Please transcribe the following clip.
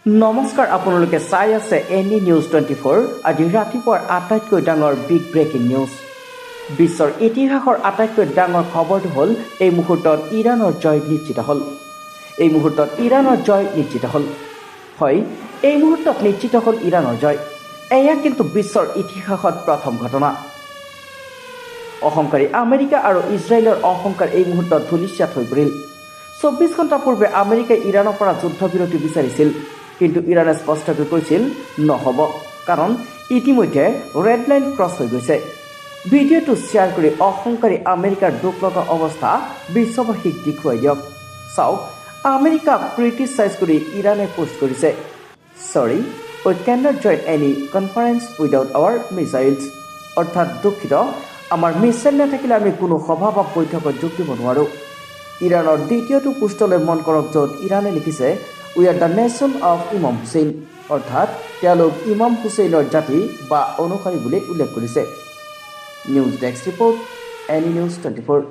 নমস্কাৰ, আপোনালোকে চাই আছে এনি নিউজ 24। আজি ৰাতিপুৱাৰ আটাইতকৈ ডাঙৰ বিগ ব্ৰেকিং নিউজ। বিশ্বৰ ইতিহাসৰ আটাইতকৈ ডাঙৰ খবৰটো হ'ল এই মুহূৰ্তত ইৰাণৰ জয় নিশ্চিত হ'ল। এই মুহূৰ্তত ইৰাণৰ জয় নিশ্চিত হ'ল। হয়, এই মুহূৰ্তত নিশ্চিত হ'ল ইৰাণৰ জয়। এয়া কিন্তু বিশ্বৰ ইতিহাসত প্ৰথম ঘটনা। অহংকাৰী আমেৰিকা আৰু ইজৰাইলৰ অহংকাৰ এই মুহূৰ্তত ধূলিসাৎ হৈ পৰিল। 24 ঘণ্টা পূৰ্বে আমেৰিকাই ইৰাণৰ পৰা যুদ্ধবিৰতি বিচাৰিছিল, কিন্তু ইৰাণে স্পষ্টকৈ কৈছিল নহ'ব, কাৰণ ইতিমধ্যে ৰেড লাইন ক্ৰছ হৈ গৈছে। ভিডিঅ'টো শ্বেয়াৰ কৰি অহংকাৰী আমেৰিকাৰ দুখ লগা অৱস্থা বিশ্ববাসীক দেখুৱাই দিয়ক। চাওক, আমেৰিকা ক্ৰিটিচাইজ কৰি ইৰাণে পোষ্ট কৰিছে, "Sorry, we cannot join any conference without our missiles." অৰ্থাৎ দুখিত, আমাৰ মিছাইল নাথাকিলে আমি কোনো সভা বা বৈঠকত যোগ দিব নোৱাৰোঁ। ইৰাণৰ দ্বিতীয়টো পোষ্টলৈ মন কৰক, য'ত ইৰাণে লিখিছে, "We are the nation of ইমাম হুছেইন", অৰ্থাৎ তেওঁলোক ইমাম হুছেইনৰ জাতি বা অনুসাৰী বুলি উল্লেখ কৰিছে। News desk report, any news 24।